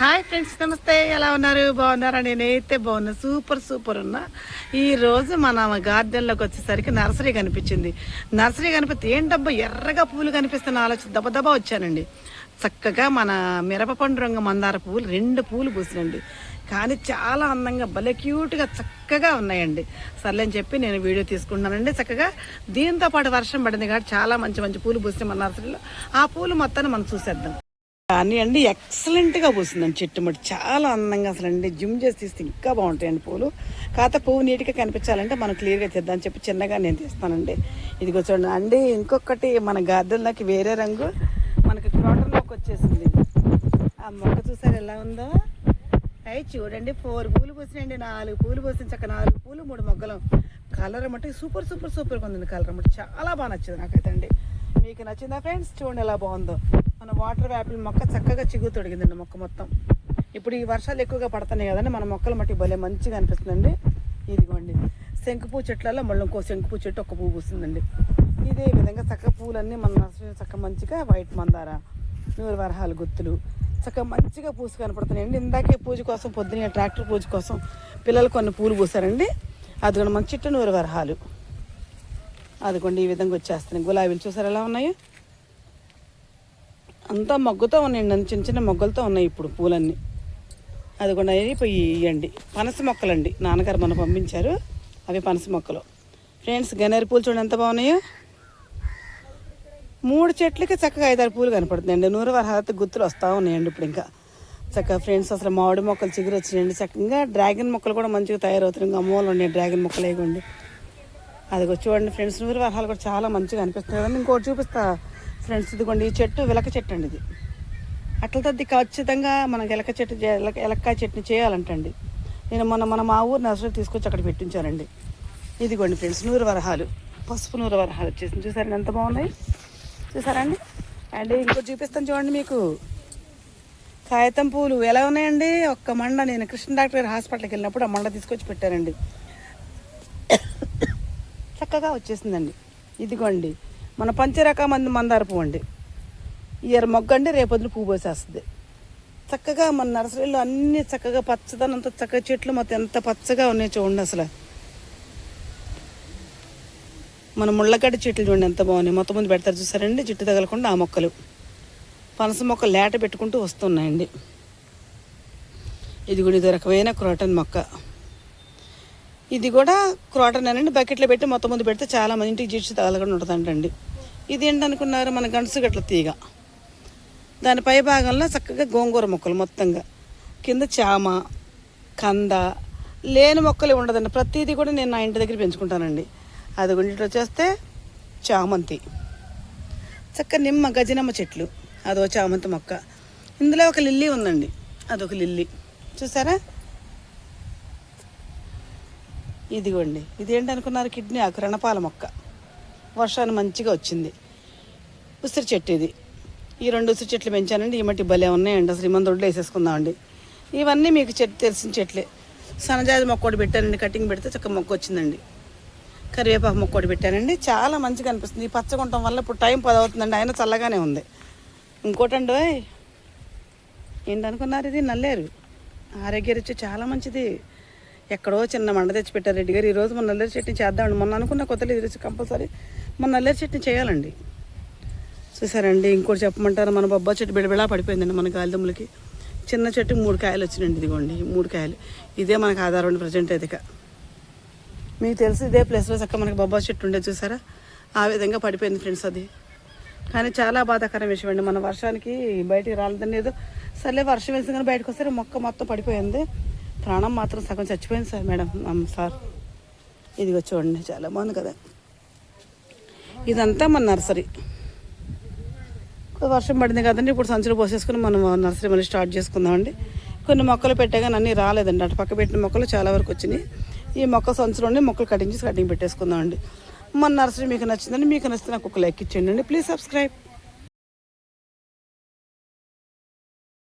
Hi friends, నమస్తే. ఎలా ఉన్నారు? బాగున్నారా? నేనైతే బాగున్నా, సూపర్ ఉన్నా. ఈరోజు మన గార్డెన్లోకి వచ్చేసరికి నర్సరీ కనిపించింది. నర్సరీ కనిపిస్తే ఏంటబ్బా ఎర్రగా పూలు కనిపిస్తున్న ఆలోచన దబదబా వచ్చానండి. చక్కగా మన మిరపపండు రంగు మందార పువ్వులు 2 పూలు పూసినండి. కానీ చాలా అందంగా భలే క్యూట్గా చక్కగా ఉన్నాయండి. సర్లేని చెప్పి నేను వీడియో తీసుకుంటున్నానండి. చక్కగా దీంతో పాటు వర్షం పడింది కాబట్టి చాలా మంచి పూలు పూసినాయి మన నర్సరీలో. ఆ పూలు మొత్తాన్ని మనం చూసేద్దాం. కానీ అండి ఎక్సలెంట్గా పూసిందండి చెట్టు మట్టి, చాలా అందంగా అసలు అండి. జిమ్ చేసి తీస్తే ఇంకా బాగుంటాయండి పూలు. కాకపోతే పువ్వు నీట్గా కనిపించాలంటే మనం క్లియర్గా తీద్దామని చెప్పి చిన్నగా నేను తీస్తానండి. ఇదిగో చూడండి అండి. ఇంకొకటి మన గార్డెన్లోకి వేరే రంగు మనకి క్రోటన్లోకి వచ్చేసింది. ఆ మొక్క చూసారు ఎలా ఉందో? అవి చూడండి 4 పూలు పూసినాయండి. 4 పూలు పూసిన చక్క 4 పూలు 3 మొగ్గలు. కలర్ మట్టి సూపర్గా ఉందండి. కలర్ మట్టి చాలా బాగా నచ్చింది నాకైతే అండి. మీకు నచ్చిందా ఫ్రెండ్స్? చూడండి ఎలా బాగుందో. మన వాటర్ యాపిల్ మొక్క చక్కగా చిగురు తొడిగిందండి మొక్క మొత్తం. ఇప్పుడు ఈ వర్షాలు ఎక్కువగా పడుతున్నాయి కదండి, మన మొక్కల మట్టి భలే మంచిగా అనిపిస్తుందండి. ఇదిగోండి శంకుపూ చెట్లలో మళ్ళీ ఇంకో శంకుపూ చెట్టు ఒక పువ్వు పూస్తుందండి. ఇదే విధంగా చక్కగా పూలన్నీ మన నర్సరీ చక్క మంచిగా వైట్ మందార, 100 వరహాలు గుత్తులు చక్కగా మంచిగా పూసి కనపడుతున్నాయండి. ఇందాకే పూజ కోసం పొద్దున్నే ట్రాక్టర్ పూజ కోసం పిల్లలు కొన్ని పూలు పూసారండి. అది కూడా మన చెట్టు 100 వరహాలు. అదిగోండి ఈ విధంగా వచ్చేస్తున్నాయి. గులాబీలు చూసారు ఎలా ఉన్నాయో? అంతా మొగ్గుతో ఉన్నాయండి, చిన్న మొగ్గలతో ఉన్నాయి ఇప్పుడు పూలన్నీ. అదిగోండి అయిపోయి ఇవ్వండి పనస మొక్కలండి. నాన్నగారు మనం పంపించారు, అవి పనస మొక్కలు. ఫ్రెండ్స్ గన్నేరు పూలు చూడండి ఎంత బాగున్నాయో. 3 చెట్లకి చక్కగా 5-6 పూలు కనపడుతున్నాయండి. 100 వరహాలతో గుత్తులు వస్తూ ఉన్నాయండి ఇప్పుడు ఇంకా చక్కగా. ఫ్రెండ్స్ అసలు మామిడి మొక్కలు చిగురు వచ్చినాయండి చక్కగా. డ్రాగన్ మొక్కలు కూడా మంచిగా తయారవుతున్నాయి. ఇంకా అమ్మోళ్ళు ఉన్నాయి డ్రాగన్ మొక్కలు వేయకండి. అదిగో చూడండి ఫ్రెండ్స్ 100 వరహాలు కూడా చాలా మంచిగా అనిపిస్తుంది కదండి. ఇంకోటి చూపిస్తా ఫ్రెండ్స్. ఇదిగోండి ఈ చెట్టు వెలక చెట్టు అండి. ఇది అట్లతో ఖచ్చితంగా మనకి ఎలక్కాయ చెట్టుని చేయాలంటండి. నేను మన మా ఊరు నర్సరీ తీసుకొచ్చి అక్కడ పెట్టించానండి. ఇదిగోండి ఫ్రెండ్స్ 100 వరహాలు, పసుపు 100 వరహాలు వచ్చేసింది. చూసారండి ఎంత బాగున్నాయి? చూసారండి. అండ్ ఇంకోటి చూపిస్తాను చూడండి మీకు. కాగితం పూలు ఎలా ఉన్నాయండి? ఒక్క మండ నేను కృష్ణ డాక్టర్ గారి హాస్పిటల్కి వెళ్ళినప్పుడు ఆ మండ తీసుకొచ్చి పెట్టానండి. చక్కగా వచ్చేసిందండి. ఇదిగోండి మన పంచరక మందార పువ్వు అండి. ఇయర్ మొగ్గ అండి, రేపొద్దులు పువ్వు పోసేస్తుంది. చక్కగా మన నర్సరీలో అన్నీ చక్కగా పచ్చదనంతో చక్కగా చెట్లు మొత్తం ఎంత పచ్చగా ఉన్నాయి చూడండి. అసలు మన ముళ్ళగడ్డ చెట్లు చూడండి ఎంత బాగున్నాయి. మొత్తం ముందు పెడతారు చూసారండి, జిట్టు తగలకుండా ఆ మొక్కలు. పనస మొక్కలు లేట పెట్టుకుంటూ వస్తున్నాయండి. ఇది కూడా ఇది రకమైన క్రోటన్ మొక్క. ఇది కూడా క్రోటన్ అనండి. బకెట్లో పెట్టి మొత్తం ముందు పెడితే చాలా మంది ఇంటికి జిడ్డు తగలకుండా ఉంటుందంటండి. ఇది ఏంటనుకున్నారు? మన గంటసు గట్ల తీగ. దాని పై భాగంలో చక్కగా గోంగూర మొక్కలు మొత్తంగా, కింద చామ, కంద లేని మొక్కలు ఉండదండి. ప్రతిదీ కూడా నేను నా ఇంటి దగ్గర పెంచుకుంటానండి. అది గుండిలో వచ్చేస్తే చామంతి, చక్క నిమ్మ గజనమ్మ చెట్లు, అదో చామంతి మొక్క. ఇందులో ఒక లిల్లీ ఉందండి, అదొక లిల్లీ చూసారా? ఇదిగోండి ఇదేంటి అనుకున్నారు? కిడ్నీ ఆకు, రణపాల మొక్క. వర్షాన్ని మంచిగా వచ్చింది. ఉసిరి చెట్టు ఇది. ఈ 2 ఉసిరి చెట్లు పెంచానండి. ఈ మట్టి భలే ఉన్నాయండి. అసలు ఈ మంది దొడ్లు వేసేసుకుందామండి. ఇవన్నీ మీకు తెలిసిన చెట్లే. సన్నజాజి మొక్క ఒకటి పెట్టానండి, కటింగ్ పెడితే చక్క మొక్క వచ్చిందండి. కరివేపాకు మొక్క ఒకటి పెట్టానండి. చాలా మంచిగా అనిపిస్తుంది. ఈ పచ్చగుంటం వల్ల ఇప్పుడు టైం 10 అవుతుందండి, అయినా చల్లగానే ఉంది. ఇంకోటండి ఏంటనుకున్నారు? ఇది నల్లేరు. ఆరోగ్య రుచి చాలా మంచిది. ఎక్కడో చిన్న మండ తెచ్చి పెట్టారు రెడ్డి గారు. ఈరోజు మన నల్లేరు చట్నీ చేద్దామండి. మొన్న అనుకున్న కొత్తలో ఇది కంపల్సరీ మన నల్లేరు చట్నీ చేయాలండి. చూసారండి. ఇంకోటి చెప్పమంటారు? మన బొబ్బా చెట్టు బిడబిడా పడిపోయిందండి మన గాలిదుమ్ములకి. చిన్న చెట్టు 3 కాయలు వచ్చినాయండి. ఇదిగోండి 3 కాయలు. ఇదే మనకు ఆధారం అండి ప్రజెంట్ అయితే. మీకు తెలుసు ఇదే ప్లేస్లో చక్క మనకి బొబ్బా చెట్టు ఉండేది చూసారా? ఆ విధంగా పడిపోయింది ఫ్రెండ్స్ అది. కానీ చాలా బాధాకరం విషయం అండి. మన వర్షానికి బయటికి రాలేదండి. ఏదో సర్లే వర్షం వేసి కానీ బయటకు వస్తే మొక్క మొత్తం పడిపోయింది. ప్రాణం మాత్రం సగం చచ్చిపోయింది సార్ మేడం సార్. ఇదిగో చూడండి చాలా బాగుంది కదా. ఇదంతా మన నర్సరీ. వర్షం పడింది కదండి, ఇప్పుడు సంచులు పోసేసుకుని మనం నర్సరీ మళ్ళీ స్టార్ట్ చేసుకుందామండి. కొన్ని మొక్కలు పెట్టే కానీ అన్నీ రాలేదండి. అటు పక్క పెట్టిన మొక్కలు చాలా వరకు వచ్చినాయి. ఈ మొక్క సంచులోనే మొక్కలు కటింగ్ పెట్టేసుకుందామండి. మన నర్సరీ మీకు నచ్చిందండి. మీకు నచ్చితే నాకు ఒక లైక్ ఇచ్చేయండి. Please subscribe.